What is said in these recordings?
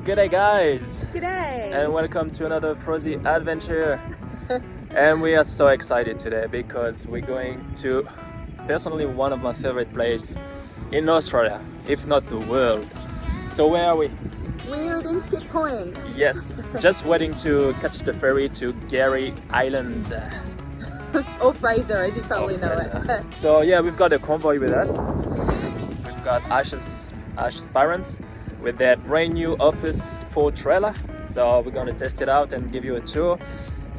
G'day guys! G'day! And welcome to another FrAussie Adventure. And we are so excited today because we're going to personally one of my favorite places in Australia, if not the world. So where are we? We're at Inskip Point. Yes, just waiting to catch the ferry to Ngkala Island. Or Fraser, as you probably know it. So yeah, we've got a convoy with us. We've got Ash's parents with their brand new Opus 4 trailer. So we're gonna test it out and give you a tour.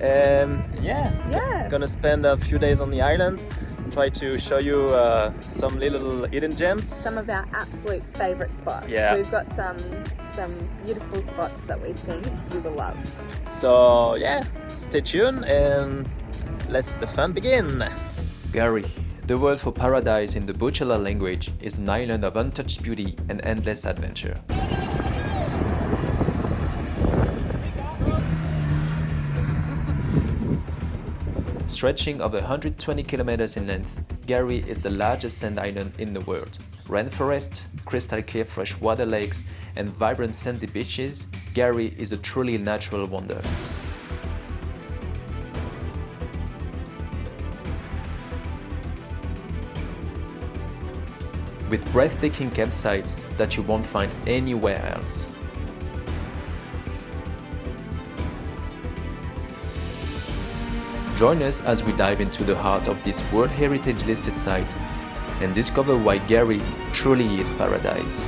And yeah, gonna spend a few days on the island, try to show you some little hidden gems. Some of our absolute favourite spots. Yeah. We've got some beautiful spots that we think you will love. So yeah, stay tuned and let the fun begin. Ngkala, the word for paradise in the Butchela language, is an island of untouched beauty and endless adventure. Stretching over 120 kilometers in length, Ngkala is the largest sand island in the world. Rainforest, crystal clear freshwater lakes, and vibrant sandy beaches, Ngkala is a truly natural wonder. With breathtaking campsites that you won't find anywhere else. Join us as we dive into the heart of this World Heritage listed site and discover why Ngkala truly is paradise.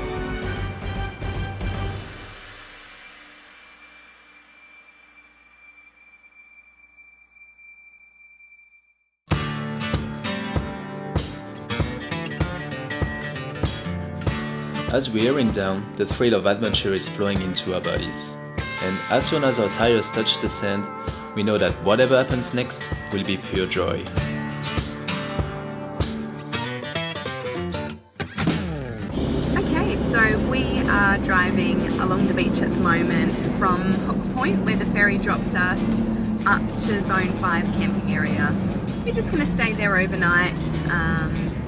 As we're hearing down, the thrill of adventure is flowing into our bodies. And as soon as our tires touch the sand, we know that whatever happens next will be pure joy. Okay, so we are driving along the beach at the moment from Hook Point, where the ferry dropped us, up to Zone 5 camping area. We're just going to stay there overnight,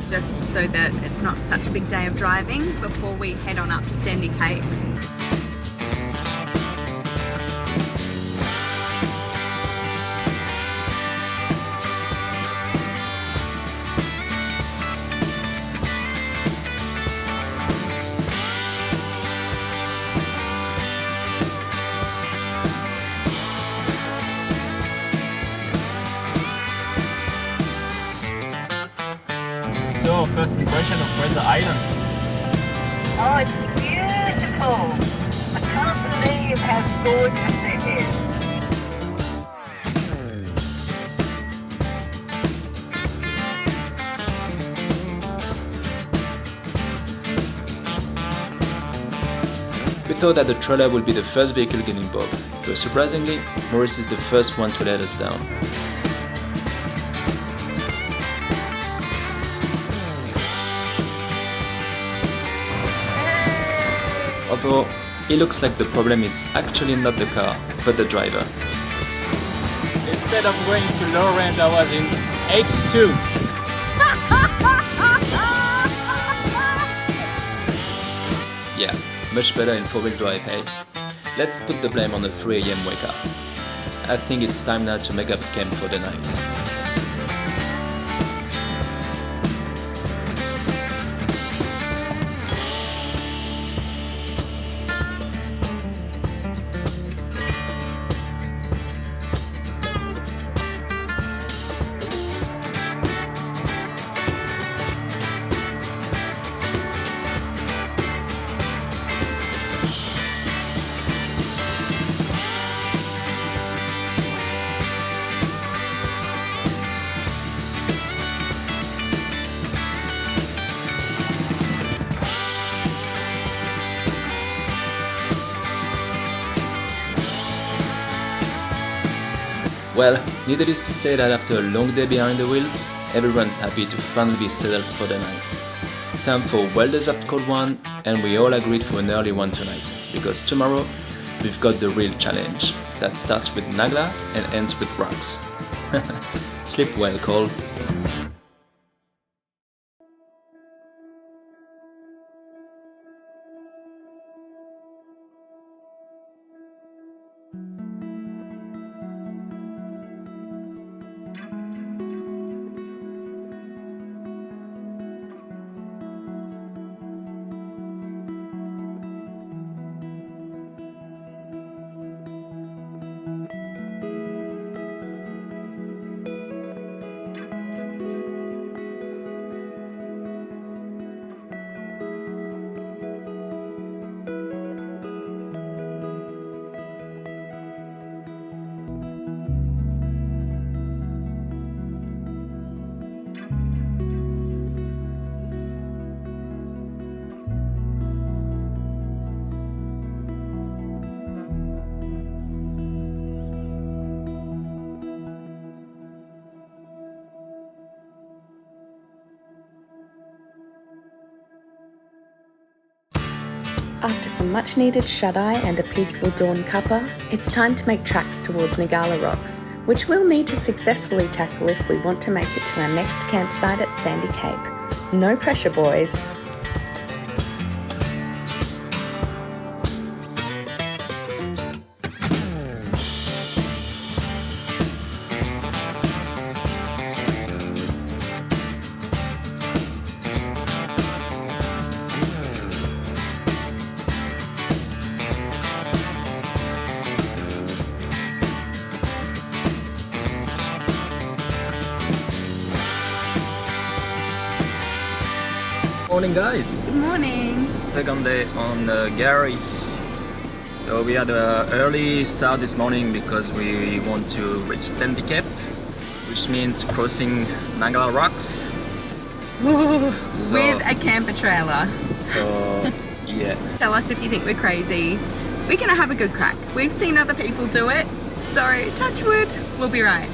just so that it's not such a big day of driving before we head on up to Sandy Cape. So first impression of Fraser Island. Oh, it's beautiful. I can't believe how gorgeous it is. We thought that the trailer would be the first vehicle getting booked, but surprisingly, Maurice is the first one to let us down. Although, it looks like the problem is actually not the car, but the driver. Instead of going to low end, I was in H2. Yeah, much better in 4-wheel drive, hey? Let's put the blame on the 3 AM wake up. I think it's time now to make up camp for the night. Well, needless to say that after a long day behind the wheels, everyone's happy to finally be settled for the night. Time for a well-deserved cold one, and we all agreed for an early one tonight, because tomorrow we've got the real challenge that starts with Ngkala and ends with rocks. Sleep well, Cole. After some much needed shut-eye and a peaceful dawn cuppa, it's time to make tracks towards Ngkala Rocks, which we'll need to successfully tackle if we want to make it to our next campsite at Sandy Cape. No pressure, boys. Morning guys! Good morning! Second day on Gary. So we had an early start this morning because we want to reach Sandy Cape, which means crossing Ngkala Rocks. With a camper trailer. So yeah. Tell us if you think we're crazy. We're gonna have a good crack. We've seen other people do it, so touch wood, we'll be right.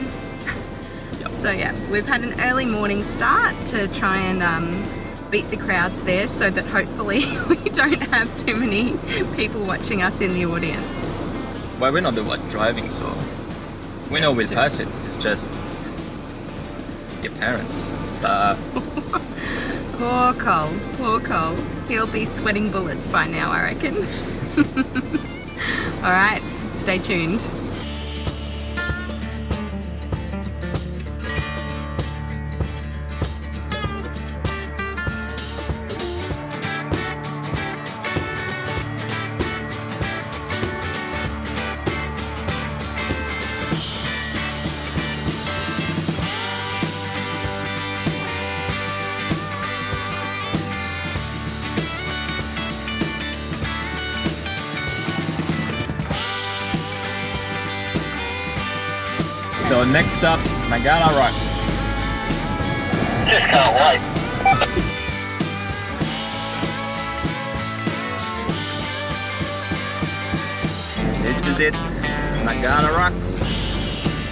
Yep. So yeah, we've had an early morning start to try and beat the crowds there so that hopefully we don't have too many people watching us in the audience. Well, we're not the one driving, so we know we'll pass it. It's just your parents. Poor Cole, poor Cole. He'll be sweating bullets by now, I reckon. Alright, stay tuned. So next up, Ngkala Rocks. Just can't wait. This is it, Ngkala Rocks.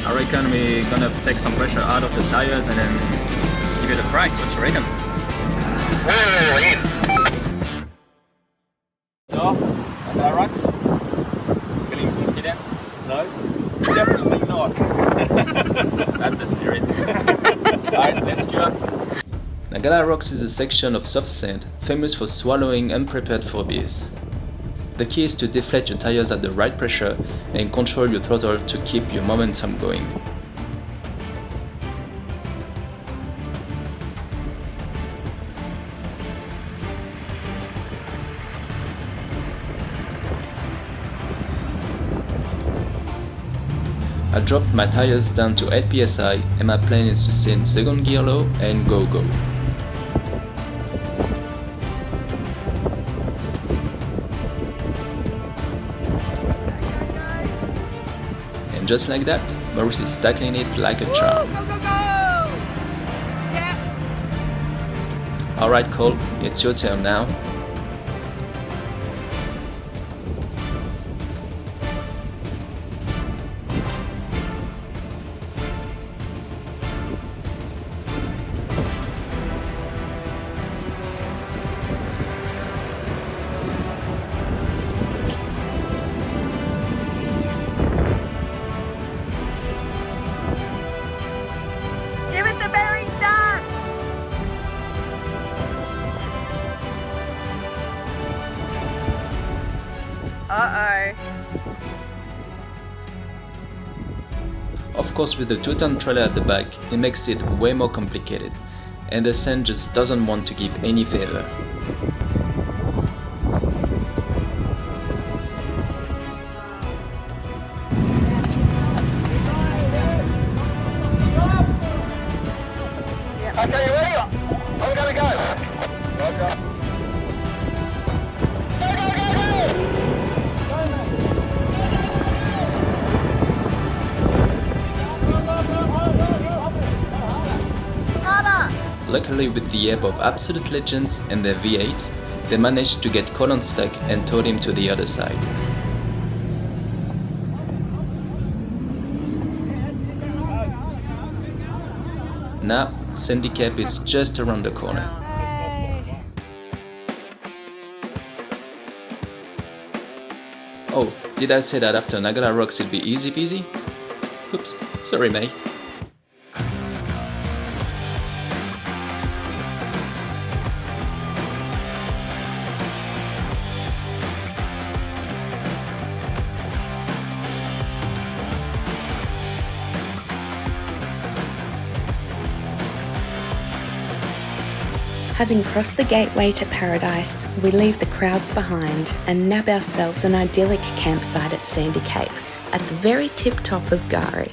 I reckon we're gonna take some pressure out of the tires and then give it a crack. What you reckon? So, Ngkala Rocks. Feeling confident? No? Definitely not. That's the spirit. Alright, let's queue up. Ngkala Rocks is a section of soft sand famous for swallowing unprepared phobias. The key is to deflate your tires at the right pressure and control your throttle to keep your momentum going. I dropped my tires down to 8 psi and my plane is to sit in second gear low and go. And just like that, Maurice is tackling it like a charm. Go, go, go! Yeah. Alright Cole, it's your turn now. Give it the very start! Uh-oh. Of course, with the 2-ton trailer at the back, it makes it way more complicated, and the sand just doesn't want to give any favor. Okay, you ready? I'm gonna go. Roger. Luckily, with the help of absolute legends and their V8, they managed to get Cole unstuck and towed him to the other side. Now, Sandy Cape is just around the corner. Oh, did I say that after Ngkala Rocks it'd be easy peasy? Oops, sorry mate. Having crossed the gateway to paradise, we leave the crowds behind and nab ourselves an idyllic campsite at Sandy Cape, at the very tip top of Gari.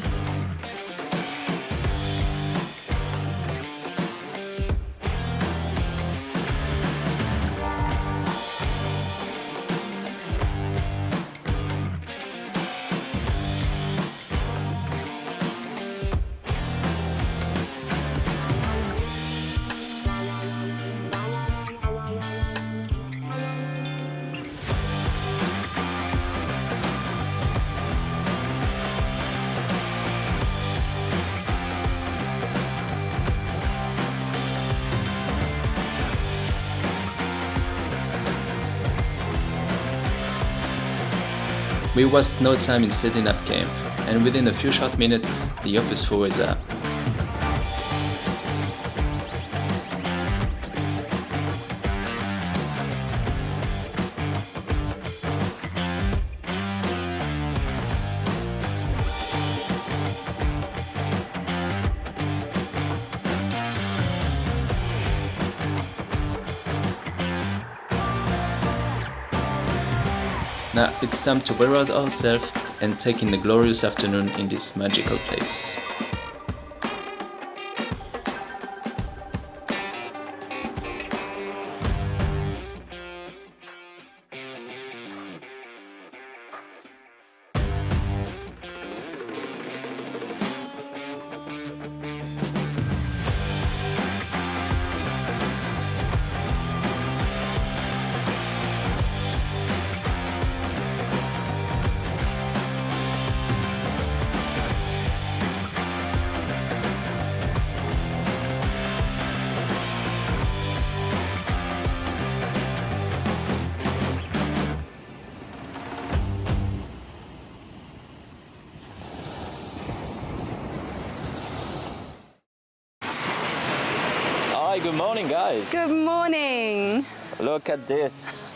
We waste no time in setting up camp, and within a few short minutes, the Opus 4 is up. Now it's time to wear out ourselves and take in a glorious afternoon in this magical place. Hi, good morning, guys. Good morning! Look at this.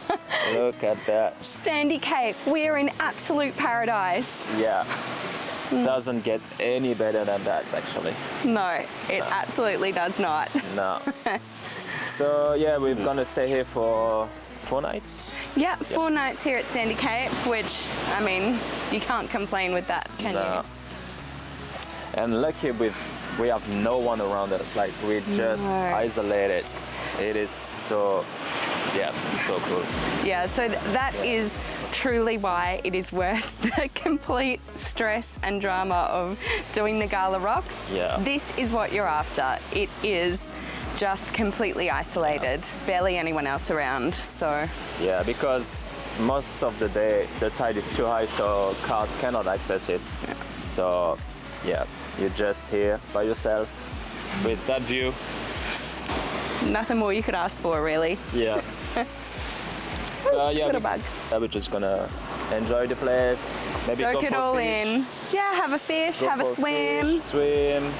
Look at that. Sandy Cape, we're in absolute paradise. Yeah. Doesn't get any better than that, actually. No, it absolutely does not. No. So yeah, we're gonna stay here for 4 nights. Yeah, 4 nights here at Sandy Cape, which, I mean, you can't complain with that, can No. you? And lucky we have no one around us. Like we're just No. isolated. It is so, yeah, so cool. Yeah, so that is truly why it is worth the complete stress and drama of doing the Ngkala Rocks. Yeah. This is what you're after. It is just completely isolated, barely anyone else around, so. Yeah, because most of the day the tide is too high, so cars cannot access it. Yeah. So, yeah, you're just here by yourself with that view. Nothing more you could ask for, really. Yeah. Yeah, Little bug. we're just gonna enjoy the place. Maybe Soak go it for a all fish, in. Yeah, have a fish, go have a for swim. fish, swim,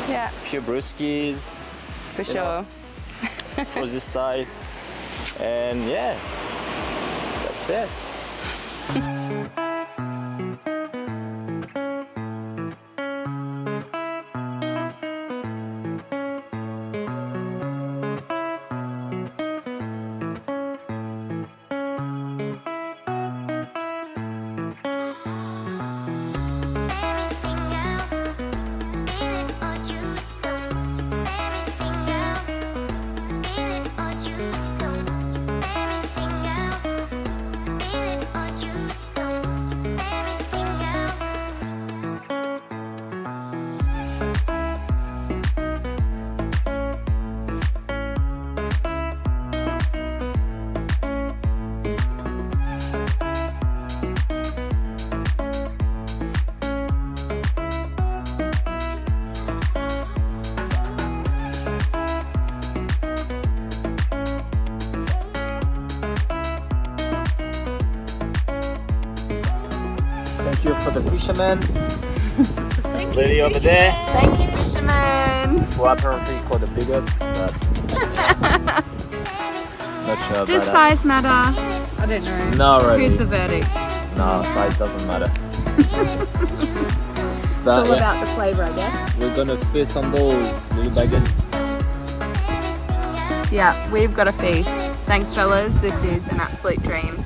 Yeah, few brewskis, for you know. sure. for this style, and yeah, that's it. Everything out, feel it or you don't. thank you for the fisherman. Lady over there, Thank you, fisherman. who apparently caught the biggest, but not sure Does about size matter? I don't know. that. No, really. Who's the verdict? No, size doesn't matter. It's But all yeah, about the flavour, I guess. we're gonna feast on those little baggers. Yeah, we've got a feast. Thanks, fellas. This is an absolute dream.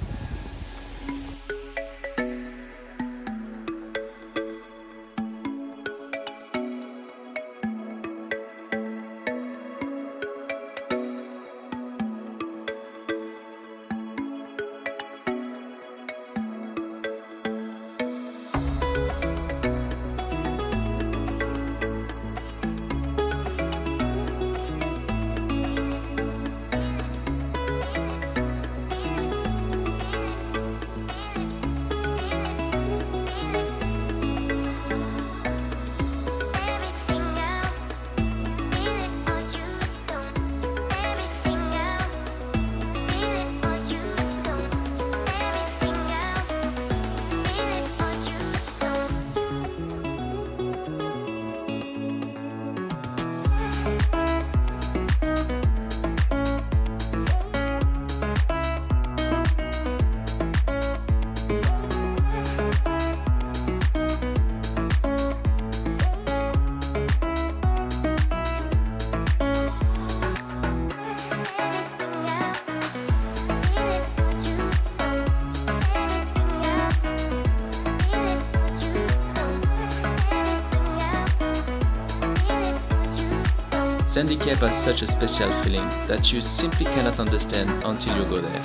Sandy Cape has such a special feeling that you simply cannot understand until you go there.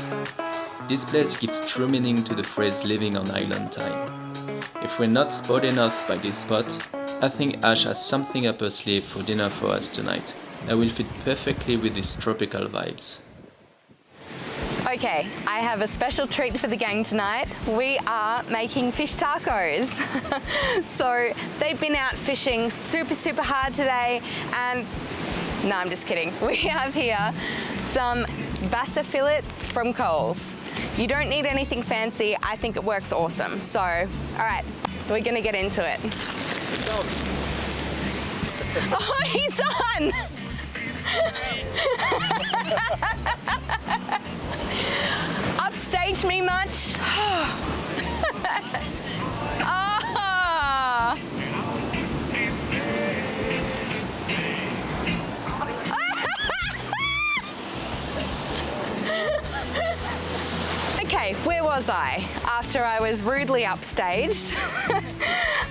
This place gives true meaning to the phrase living on island time. If we're not spoiled enough by this spot, I think Ash has something up her sleeve for dinner for us tonight that will fit perfectly with these tropical vibes. Okay, I have a special treat for the gang tonight. We are making fish tacos. So they've been out fishing super hard today, and no, I'm just kidding. We have here some bassa fillets from Coles. You don't need anything fancy. I think it works awesome. So, all right, we're gonna get into it. Oh, he's on! Upstage me much? Ah! Okay, where was I after I was rudely upstaged?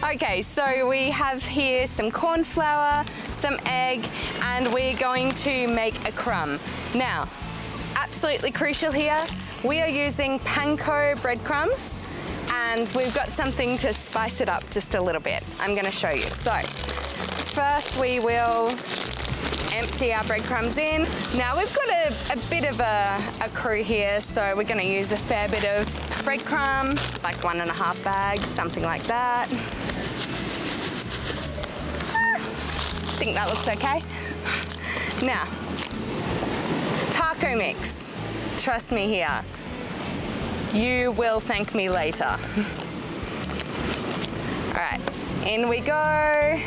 Okay, so we have here some corn flour, some egg, and we're going to make a crumb. Now, absolutely crucial here, we are using panko breadcrumbs, and we've got something to spice it up just a little bit. I'm gonna show you. So, first we will empty our breadcrumbs in. Now we've got a bit of a crew here, so we're gonna use a fair bit of breadcrumb, like 1.5 bags, something like that. I think that looks okay. Now, taco mix. Trust me here. You will thank me later. All right, in we go.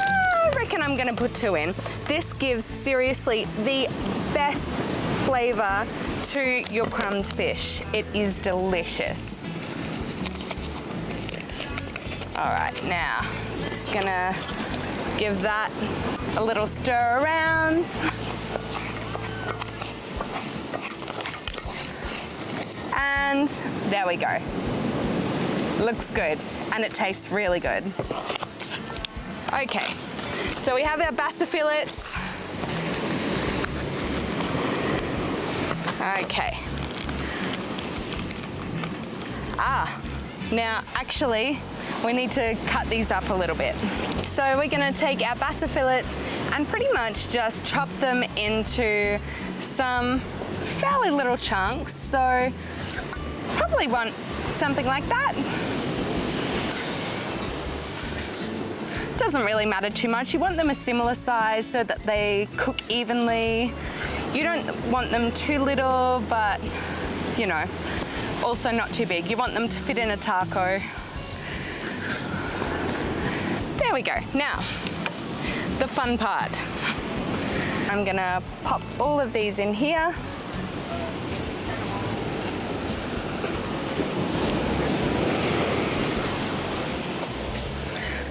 I reckon I'm gonna put 2 in. This gives seriously the best flavor to your crumbed fish. It is delicious. All right, now, just gonna give that a little stir around. And there we go. Looks good, and it tastes really good. Okay, so we have our bassa fillets. Okay. Now actually, we need to cut these up a little bit. So we're gonna take our bassa fillets and pretty much just chop them into some fairly little chunks. So probably want something like that. Doesn't really matter too much. You want them a similar size so that they cook evenly. You don't want them too little, but you know, also not too big. You want them to fit in a taco. There we go. Now, the fun part. I'm gonna pop all of these in here.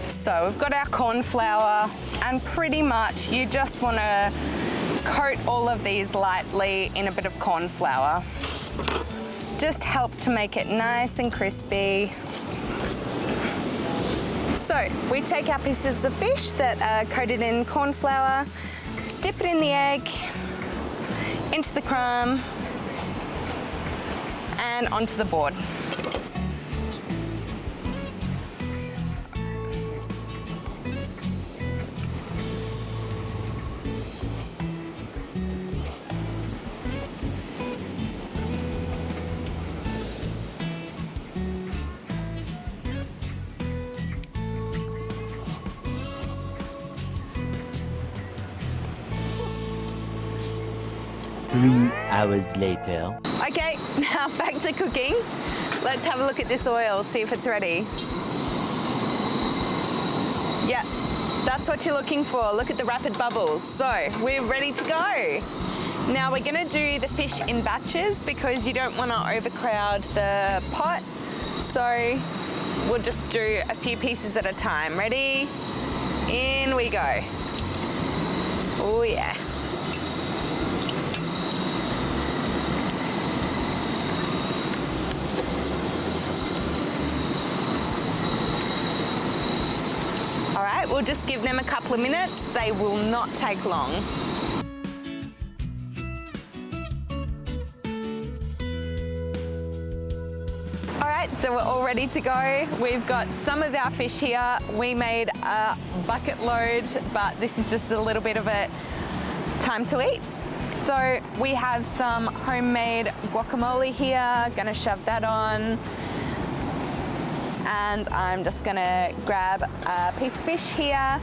So we've got our corn flour, and pretty much you just want to coat all of these lightly in a bit of corn flour. Just helps to make it nice and crispy. So we take our pieces of fish that are coated in corn flour, dip it in the egg, into the crumb, and onto the board. Three hours later. Okay, now back to cooking. Let's have a look at this oil, see if it's ready. Yeah, that's what you're looking for. Look at the rapid bubbles. So we're ready to go. Now we're gonna do the fish in batches because you don't wanna overcrowd the pot. So we'll just do a few pieces at a time. Ready? In we go. Oh yeah. All right, we'll just give them a couple of minutes. They will not take long. All right, so we're all ready to go. We've got some of our fish here. We made a bucket load, but this is just a little bit of a time to eat. So we have some homemade guacamole here. Gonna shove that on. And I'm just gonna grab a piece of fish here.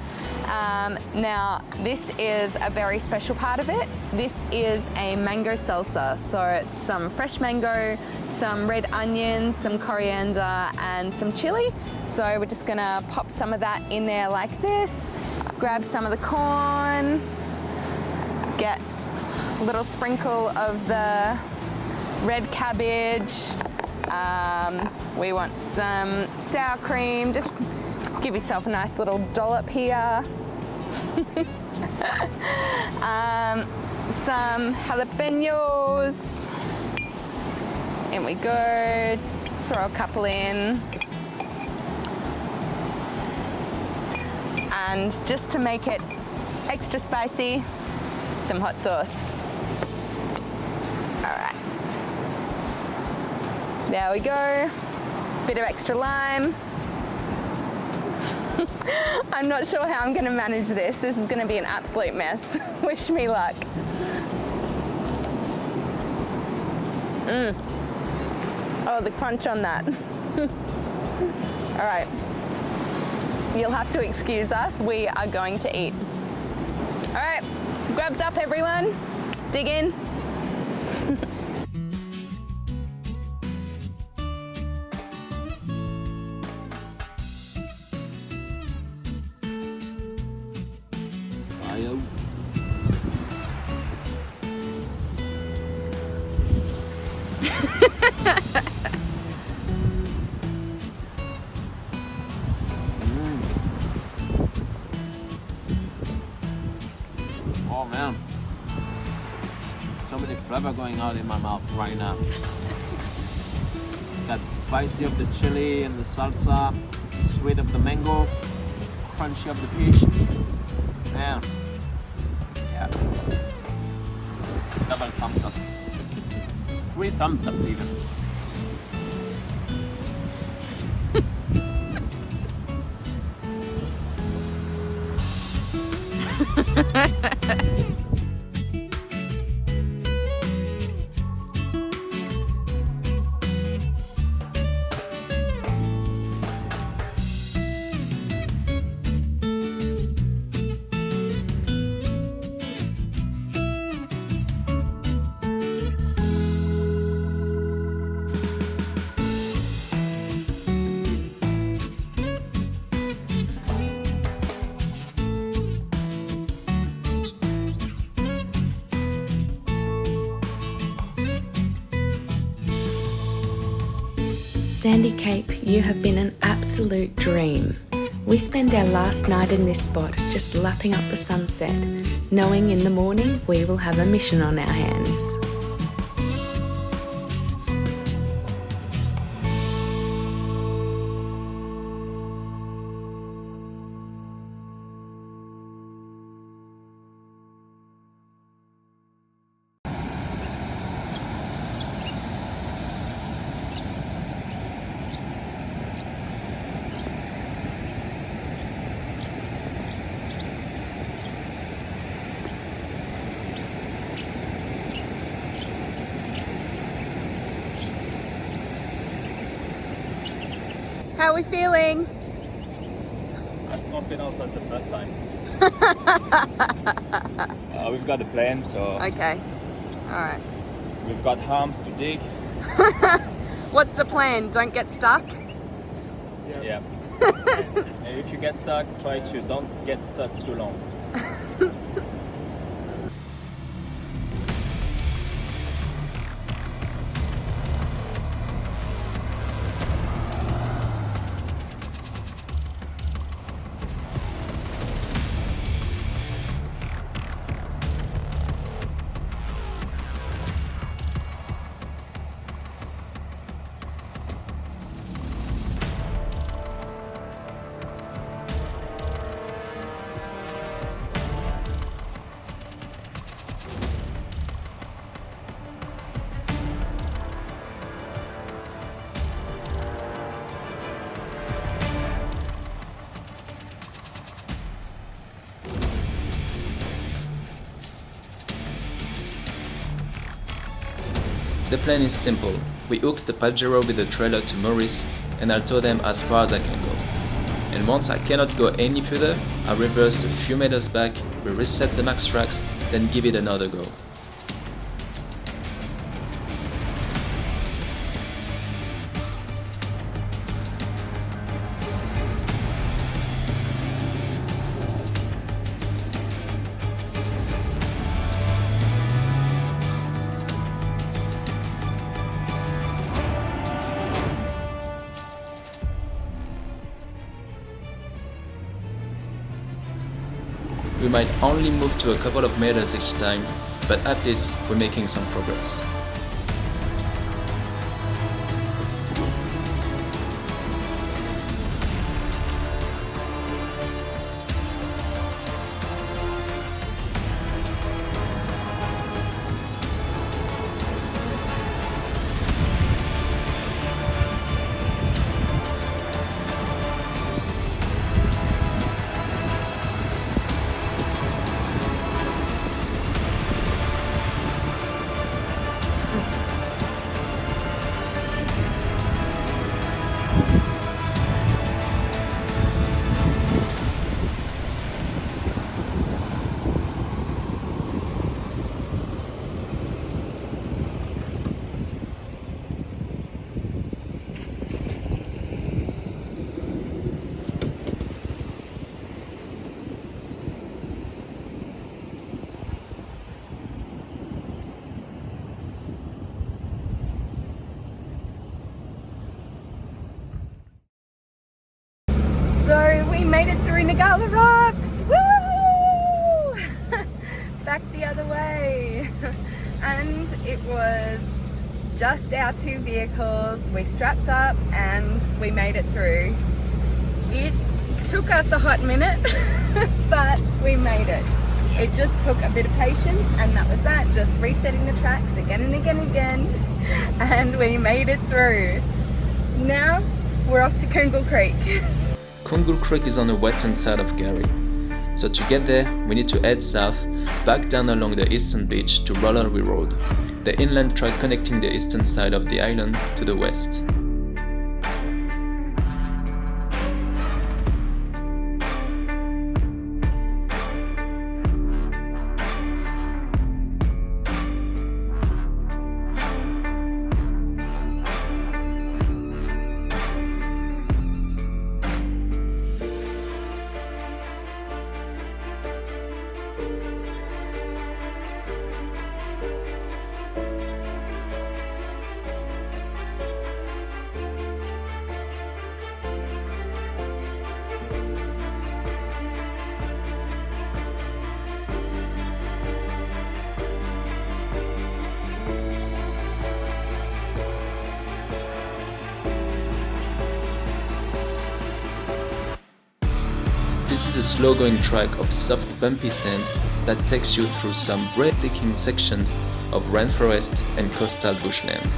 Now, this is a very special part of it. This is a mango salsa. So it's some fresh mango, some red onions, some coriander, and some chili. So we're just gonna pop some of that in there like this, grab some of the corn, get a little sprinkle of the red cabbage. We want some sour cream. Just give yourself a nice little dollop here. Some jalapenos. In we go. Throw a couple in. And just to make it extra spicy, some hot sauce. All right. There we go. Bit of extra lime. I'm not sure how I'm going to manage this. This is going to be an absolute mess. Wish me luck. Oh, the crunch on that. All right. You'll have to excuse us. We are going to eat. All right. Grabs up, everyone. Dig in. Oh man, so many flavor going out in my mouth right now. Got spicy of the chili and the salsa, sweet of the mango, crunchy of the fish. Man, yeah. Double thumbs up. 3 thumbs up even. Sandy Cape, you have been an absolute dream. We spend our last night in this spot just lapping up the sunset, knowing in the morning we will have a mission on our hands. How are we feeling? As confident as the first time. We've got a plan, so Okay, alright. we've got arms to dig. What's the plan? Don't get stuck? Yeah. And if you get stuck, try to don't get stuck too long. The plan is simple. We hook the Pajero with the trailer to Maurice and I'll tow them as far as I can go. And once I cannot go any further, I reverse a few meters back, we reset the max tracks, then give it another go. We might only move to a couple of meters each time, but at least we're making some progress. So we made it through Ngkala Rocks! Woo! Back the other way. And it was just our two vehicles. We strapped up and we made it through. It took us a hot minute, but we made it. It just took a bit of patience, and that was that. Just resetting the tracks again and again and again, and we made it through. Now we're off to Kungle Creek. Kungle Creek is on the western side of Gary. So to get there, we need to head south, back down along the eastern beach to Rollerway Road, the inland track connecting the eastern side of the island to the west. This is a slow-going track of soft bumpy sand that takes you through some breathtaking sections of rainforest and coastal bushland.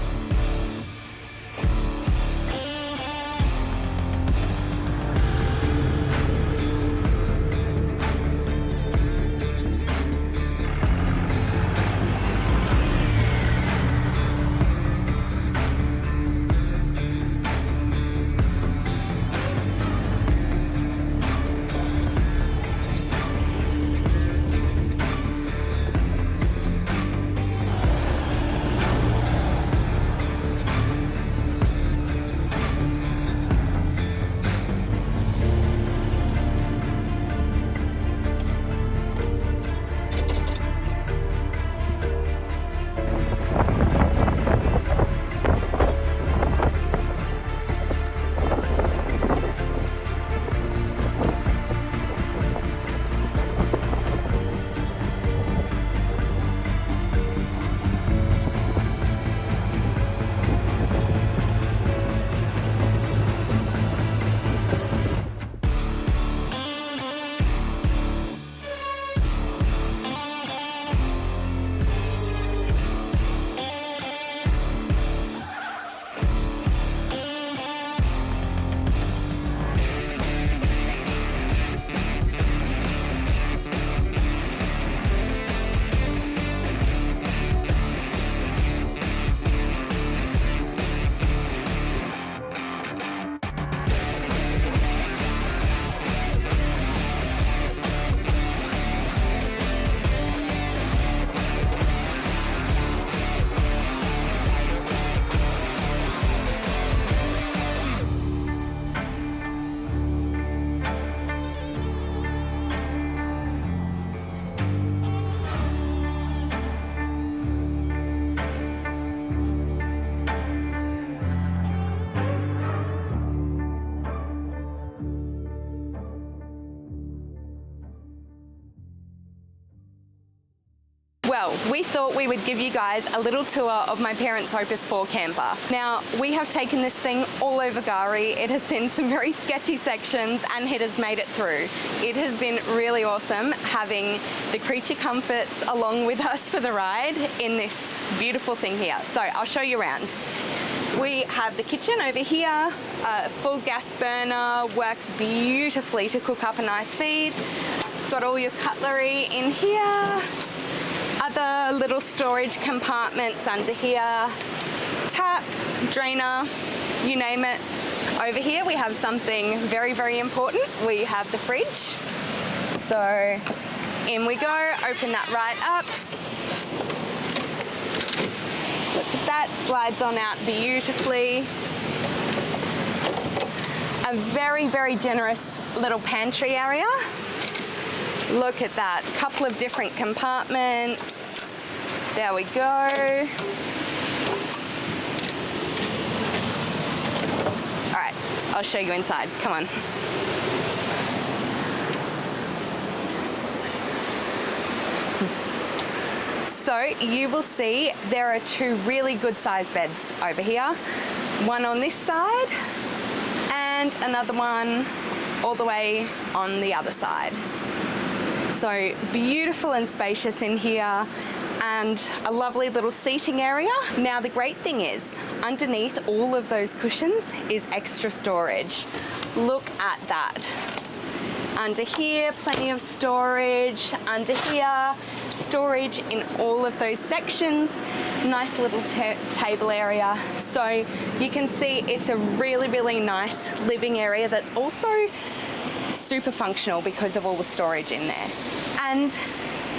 Well, we thought we would give you guys a little tour of my parents' Opus 4 camper. Now, we have taken this thing all over Gari. It has seen some very sketchy sections and it has made it through. It has been really awesome having the creature comforts along with us for the ride in this beautiful thing here. So I'll show you around. We have the kitchen over here, a full gas burner, works beautifully to cook up a nice feed. Got all your cutlery in here. Other little storage compartments under here, tap, drainer, you name it. Over here we have something very, very important. We have the fridge. So in we go, open that right up. Look at that, slides on out beautifully. A very, very generous little pantry area. Look at that, a couple of different compartments. There we go. All right, I'll show you inside, come on. So you will see there are two really good sized beds over here. One on this side and another one all the way on the other side. So beautiful and spacious in here and a lovely little seating area. Now the great thing is underneath all of those cushions is extra storage. Look at that. Under here, plenty of storage. Under here, storage in all of those sections. Nice little table area. So you can see it's a really, really nice living area that's also super functional because of all the storage in there. And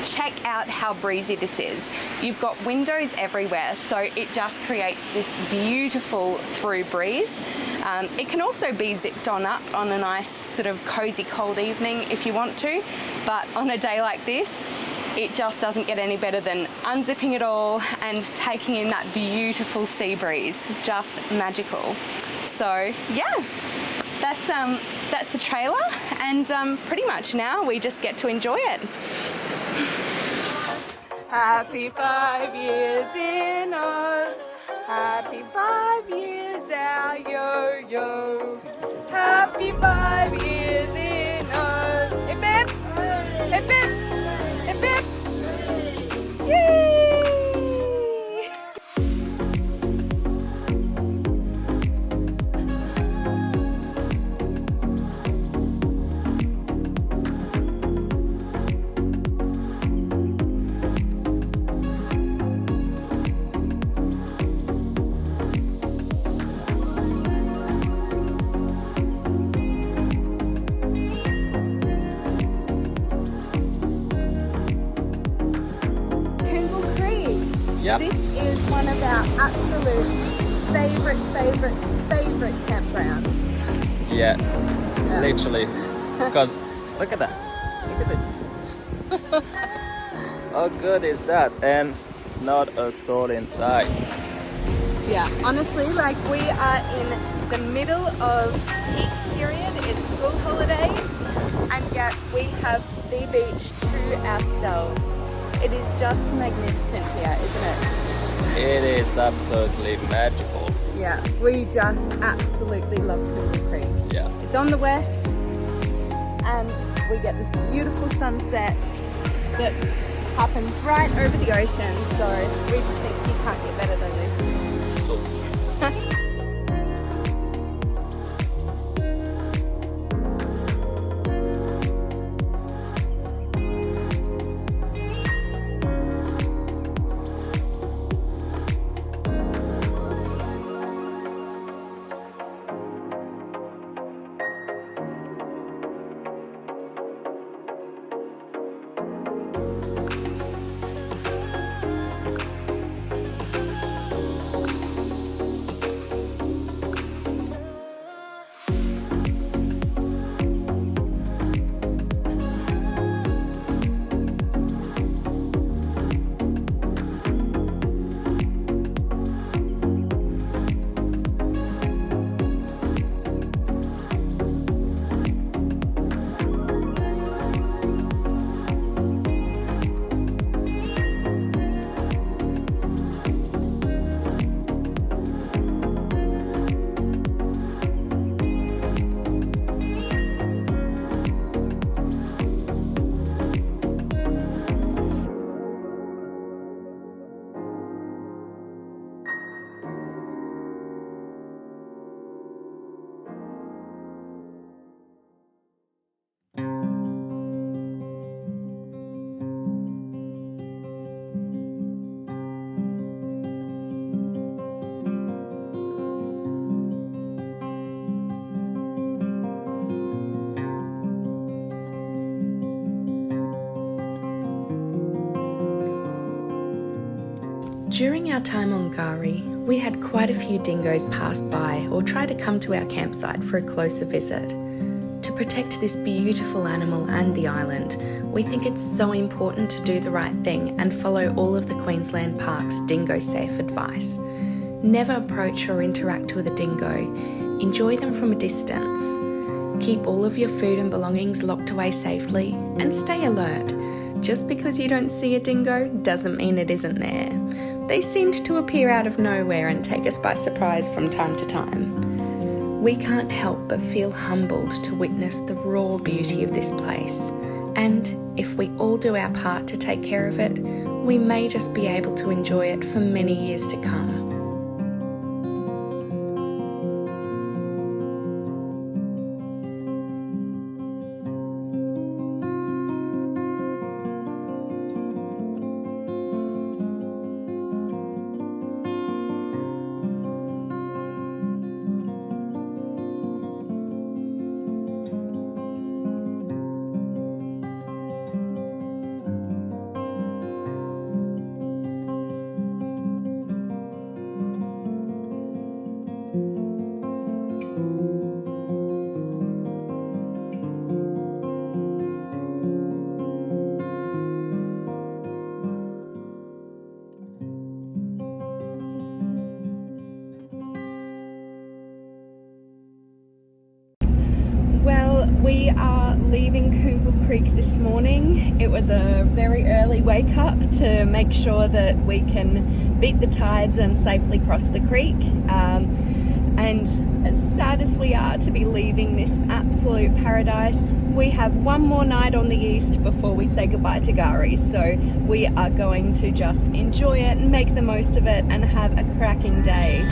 check out how breezy this is. You've got windows everywhere, so it just creates this beautiful through breeze. It can also be zipped on up on a nice sort of cozy cold evening if you want to, but on a day like this, it just doesn't get any better than unzipping it all and taking in that beautiful sea breeze. Just magical. So yeah, that's the trailer, and pretty much now we just get to enjoy it. Happy 5 years in Oz. Happy 5 years our yo-yo. Happy 5 years in Oz. Yep. This is one of our absolute favorite campgrounds. Yeah, literally. Because look at that. Look at it. How good is that? And not a soul inside. Yeah, honestly, like we are in the middle of peak period. It's school holidays, and yet we have the beach to ourselves. It is just magnificent here, isn't it? It is absolutely magical. Yeah, we just absolutely love Kungle Creek. Yeah. It's on the west, and we get this beautiful sunset that happens right over the ocean, so we just think you can't get better than this. During our time on Ngari, we had quite a few dingoes pass by or try to come to our campsite for a closer visit. To protect this beautiful animal and the island, we think it's so important to do the right thing and follow all of the Queensland Park's dingo safe advice. Never approach or interact with a dingo. Enjoy them from a distance. Keep all of your food and belongings locked away safely and stay alert. Just because you don't see a dingo doesn't mean it isn't there. They seemed to appear out of nowhere and take us by surprise from time to time. We can't help but feel humbled to witness the raw beauty of this place. And if we all do our part to take care of it, we may just be able to enjoy it for many years to come. We are leaving Kungle Creek this morning. It was a very early wake up to make sure that we can beat the tides and safely cross the creek. And as sad as we are to be leaving this absolute paradise, we have one more night on the east before we say goodbye to Ngari. So we are going to just enjoy it and make the most of it and have a cracking day.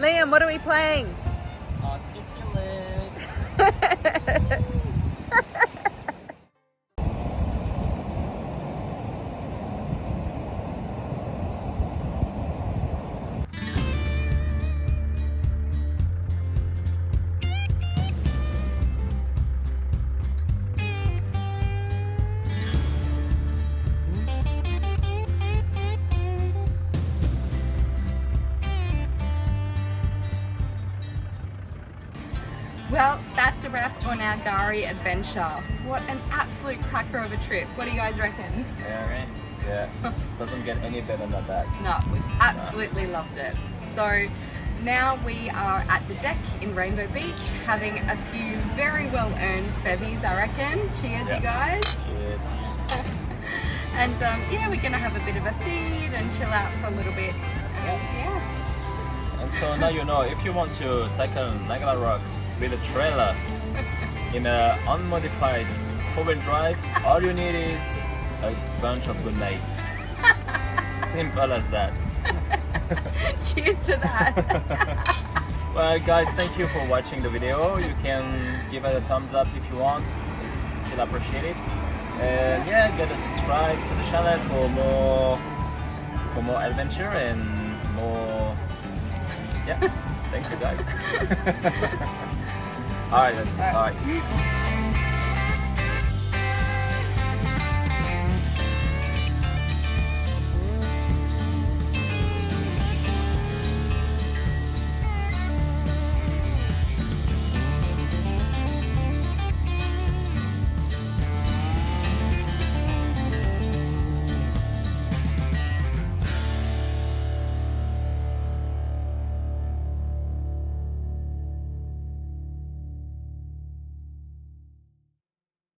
Liam, what are we playing? Articulate. Well, that's a wrap on our Ngkala adventure. What an absolute cracker of a trip. What do you guys reckon? Yeah, doesn't get any better than that. No, we absolutely loved it. So now we are at the deck in Rainbow Beach having a few very well earned bevies, I reckon. Cheers, you guys. Cheers. And yeah, we're gonna have a bit of a feed and chill out for a little bit. Yeah. And so now you know, if you want to tackle Ngkala Rocks with a trailer in an unmodified 4-wheel drive, all you need is a bunch of good mates. Simple as that. Cheers to that. Well guys, thank you for watching the video. You can give it a thumbs up if you want, it's still appreciated. And yeah, get a subscribe to the channel for more adventure and more. Yeah, thank you guys. Alright, all right.